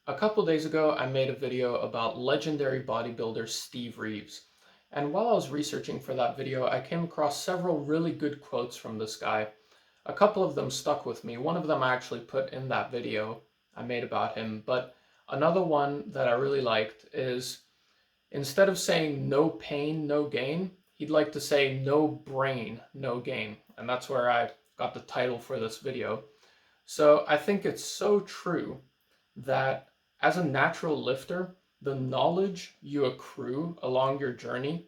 A couple days ago, I made a video about legendary bodybuilder Steve Reeves. And while I was researching for that video, I came across several really good quotes from this guy. A couple of them stuck with me. One of them I actually put in that video I made about him. But another one that I really liked is instead of saying no pain, no gain, he'd like to say no brain, no gain. And that's where I got the title for this video. So I think it's so true that as a natural lifter, the knowledge you accrue along your journey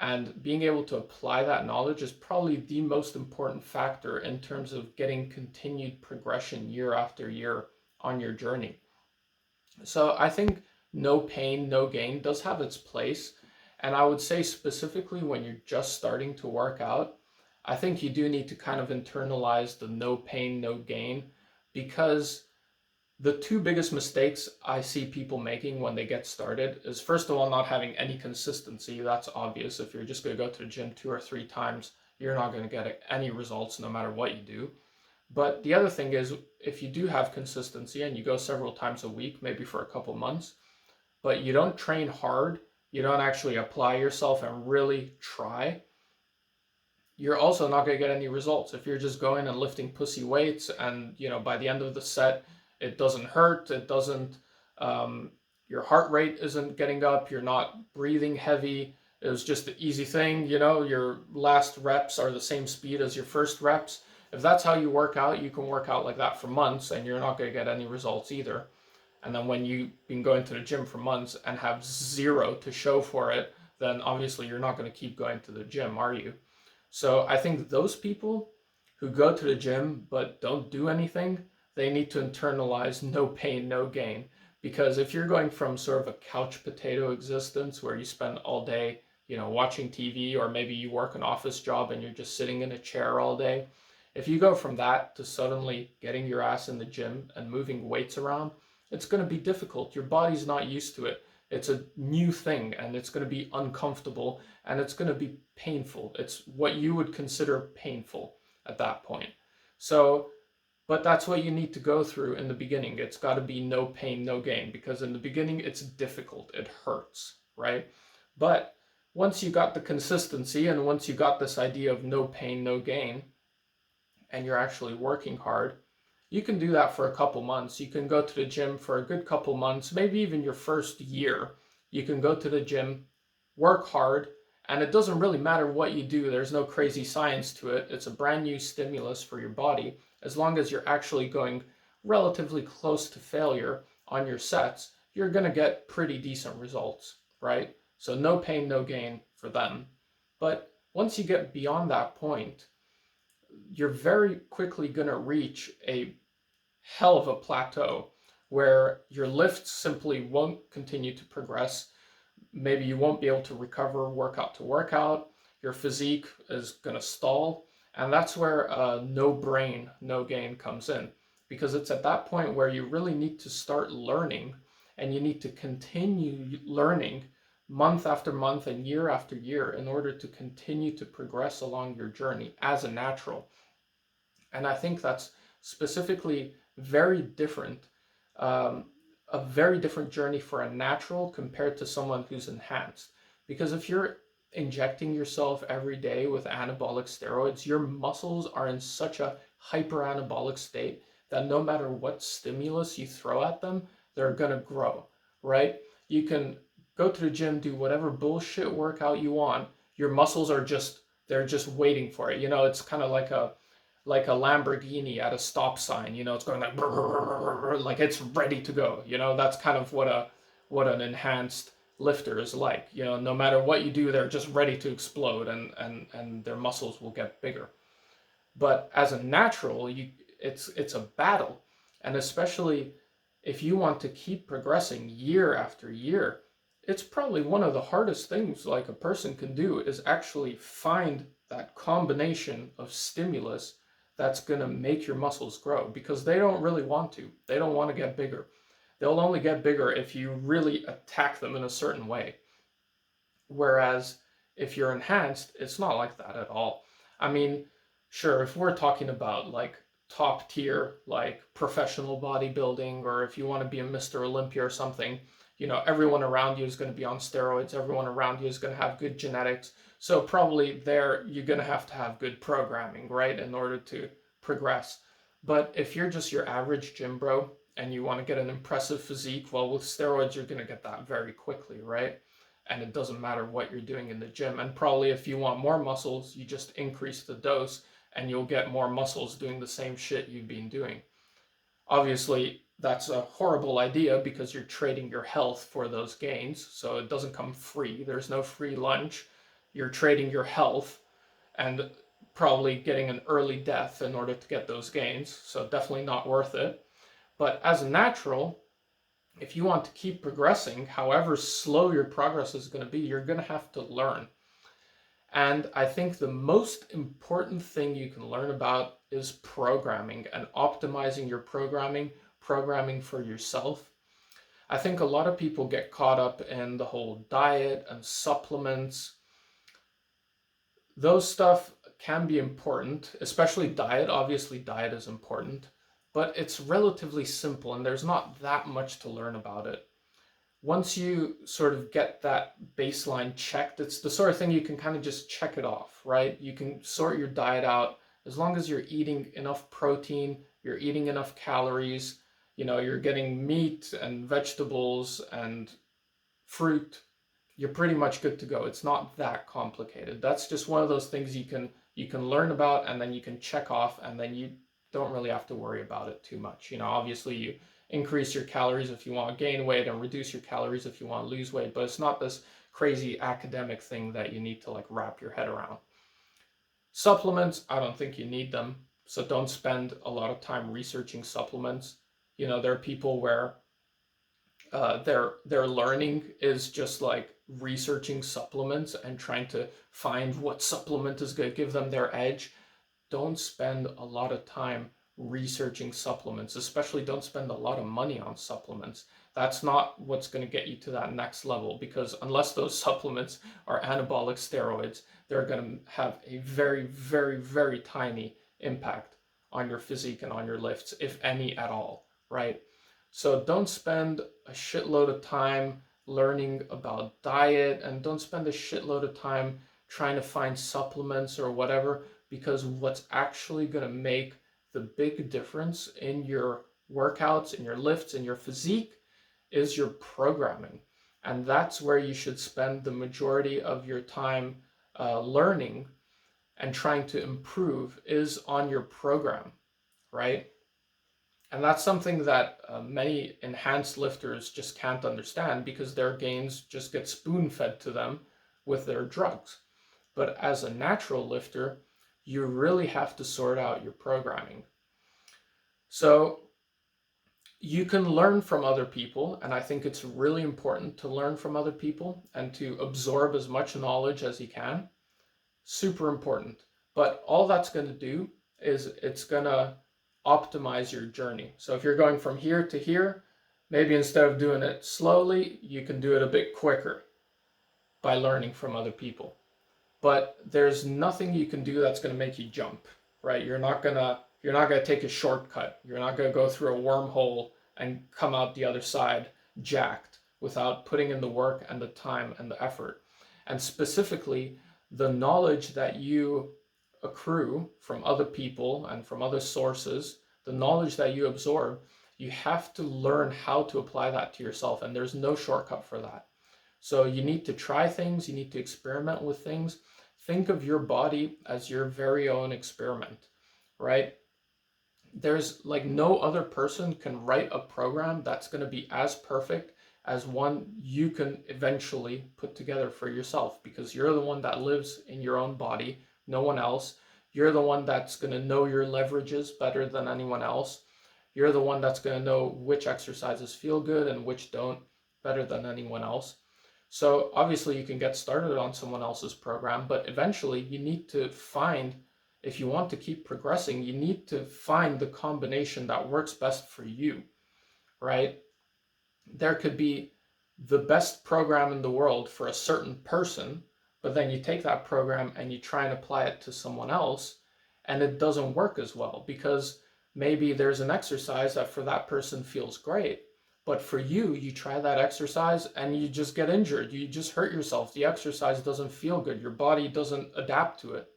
and being able to apply that knowledge is probably the most important factor in terms of getting continued progression year after year on your journey. So I think no pain, no gain does have its place. And I would say specifically when you're just starting to work out, I think you do need to kind of internalize the no pain, no gain, because the two biggest mistakes I see people making when they get started is, first of all, not having any consistency. That's obvious. If you're just going to go to the gym 2 or 3 times, you're not going to get any results no matter what you do. But the other thing is, if you do have consistency and you go several times a week, maybe for a couple months, but you don't train hard, you don't actually apply yourself and really try, you're also not going to get any results. If you're just going and lifting pussy weights and, by the end of the set, it doesn't hurt, it doesn't, your heart rate isn't getting up, you're not breathing heavy, it was just an easy thing, your last reps are the same speed as your first reps. If that's how you work out, you can work out like that for months and you're not going to get any results either. And then when you've been going to the gym for months and have zero to show for it, then obviously you're not going to keep going to the gym, are you? So I think those people who go to the gym but don't do anything, they need to internalize no pain, no gain. Because if you're going from sort of a couch potato existence where you spend all day, watching TV, or maybe you work an office job and you're just sitting in a chair all day, if you go from that to suddenly getting your ass in the gym and moving weights around, it's going to be difficult. Your body's not used to it. It's a new thing and it's going to be uncomfortable and it's going to be painful. It's what you would consider painful at that point. So, but that's what you need to go through in the beginning. It's got to be no pain, no gain, because in the beginning it's difficult. It hurts, right? But once you got the consistency and once you got this idea of no pain, no gain, and you're actually working hard, you can do that for a couple months. You can go to the gym for a good couple months, maybe even your first year. You can go to the gym, work hard, and it doesn't really matter what you do. There's no crazy science to it. It's a brand new stimulus for your body. As long as you're actually going relatively close to failure on your sets, you're going to get pretty decent results, right? So no pain, no gain for them. But once you get beyond that point, you're very quickly going to reach a hell of a plateau where your lifts simply won't continue to progress. Maybe you won't be able to recover workout to workout. Your physique is going to stall. And that's where no brain, no gain comes in. Because it's at that point where you really need to start learning and you need to continue learning month after month and year after year in order to continue to progress along your journey as a natural. And I think that's specifically very different, a very different journey for a natural compared to someone who's enhanced. Because if you're injecting yourself every day with anabolic steroids, your muscles are in such a hyper anabolic state that no matter what stimulus you throw at them, they're going to grow, right? You can go to the gym, do whatever bullshit workout you want. Your muscles are they're just waiting for it. It's kind of like a Lamborghini at a stop sign, it's going like it's ready to go. That's kind of what an enhanced lifter is like. No matter what you do, they're just ready to explode and their muscles will get bigger. But as a natural, it's a battle. And especially if you want to keep progressing year after year, it's probably one of the hardest things like a person can do is actually find that combination of stimulus that's going to make your muscles grow, because they don't really want to. They don't want to get bigger. They'll only get bigger if you really attack them in a certain way. Whereas if you're enhanced, it's not like that at all. I mean, sure, if we're talking about like top tier, like professional bodybuilding, or if you want to be a Mr. Olympia or something, everyone around you is going to be on steroids. Everyone around you is going to have good genetics. So probably there you're going to have good programming, right, in order to progress. But if you're just your average gym bro and you want to get an impressive physique, well, with steroids, you're going to get that very quickly, right? And it doesn't matter what you're doing in the gym. And probably if you want more muscles, you just increase the dose and you'll get more muscles doing the same shit you've been doing. Obviously, that's a horrible idea because you're trading your health for those gains. So it doesn't come free. There's no free lunch. You're trading your health and probably getting an early death in order to get those gains. So definitely not worth it. But as a natural, if you want to keep progressing, however slow your progress is going to be, you're going to have to learn. And I think the most important thing you can learn about is programming and optimizing your programming for yourself. I think a lot of people get caught up in the whole diet and supplements. Those stuff can be important, especially diet. Obviously, diet is important, but it's relatively simple and there's not that much to learn about it. Once you sort of get that baseline checked, it's the sort of thing you can kind of just check it off, right? You can sort your diet out as long as you're eating enough protein, you're eating enough calories, you're getting meat and vegetables and fruit, you're pretty much good to go. It's not that complicated. That's just one of those things you can learn about and then you can check off and then you don't really have to worry about it too much. Obviously you increase your calories if you want to gain weight and reduce your calories if you want to lose weight, but it's not this crazy academic thing that you need to like wrap your head around. Supplements, I don't think you need them, so don't spend a lot of time researching supplements. There are people where their learning is just like researching supplements and trying to find what supplement is going to give them their edge. Don't spend a lot of time researching supplements, especially don't spend a lot of money on supplements. That's not what's going to get you to that next level, because unless those supplements are anabolic steroids, they're going to have a very, very, very tiny impact on your physique and on your lifts, if any at all, right? So don't spend a shitload of time learning about diet, and don't spend a shitload of time trying to find supplements or whatever, because what's actually going to make the big difference in your workouts, in your lifts, in your physique is your programming. And that's where you should spend the majority of your time learning and trying to improve, is on your program, right? And that's something that many enhanced lifters just can't understand, because their gains just get spoon-fed to them with their drugs. But as a natural lifter, you really have to sort out your programming. So you can learn from other people, and I think it's really important to learn from other people and to absorb as much knowledge as you can. Super important. But all that's going to do is it's going to optimize your journey. So if you're going from here to here, maybe instead of doing it slowly, you can do it a bit quicker by learning from other people. But there's nothing you can do that's going to make you jump, right? You're not going to take a shortcut. You're not going to go through a wormhole and come out the other side jacked without putting in the work and the time and the effort. And specifically, the knowledge that you accrue from other people and from other sources, the knowledge that you absorb, you have to learn how to apply that to yourself, and there's no shortcut for that. So you need to try things, you need to experiment with things. Think of your body as your very own experiment, right? There's like no other person can write a program that's going to be as perfect as one you can eventually put together for yourself, because you're the one that lives in your own body, no one else. You're the one that's going to know your leverages better than anyone else. You're the one that's going to know which exercises feel good and which don't better than anyone else. So obviously you can get started on someone else's program, but eventually you need to find, if you want to keep progressing, you need to find the combination that works best for you, right? There could be the best program in the world for a certain person, but then you take that program and you try and apply it to someone else, and it doesn't work as well, because Maybe there's an exercise that for that person feels great, but for you, you try that exercise and you just get injured. You just hurt yourself. The exercise doesn't feel good. Your body doesn't adapt to it.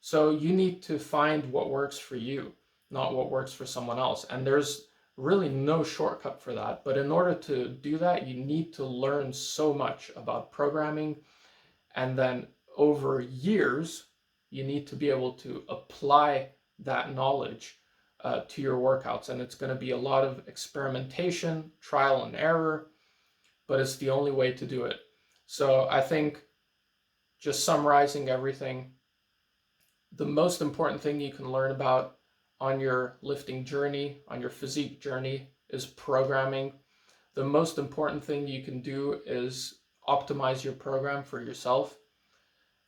So you need to find what works for you, not what works for someone else. And there's really no shortcut for that. But in order to do that, you need to learn so much about programming. And then over years, you need to be able to apply that knowledge to your workouts. And it's going to be a lot of experimentation, trial and error, but it's the only way to do it. So I think, just summarizing everything, the most important thing you can learn about on your lifting journey, on your physique journey, is programming. The most important thing you can do is optimize your program for yourself,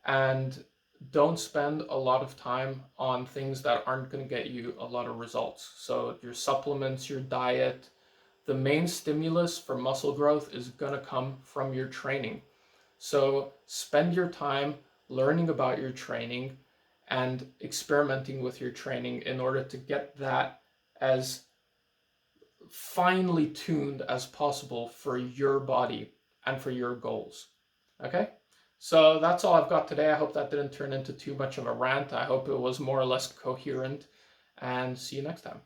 and don't spend a lot of time on things that aren't going to get you a lot of results. So your supplements, your diet, the main stimulus for muscle growth is going to come from your training. So spend your time learning about your training and experimenting with your training in order to get that as finely tuned as possible for your body and for your goals. Okay? So that's all I've got today. I hope that didn't turn into too much of a rant. I hope it was more or less coherent, and see you next time.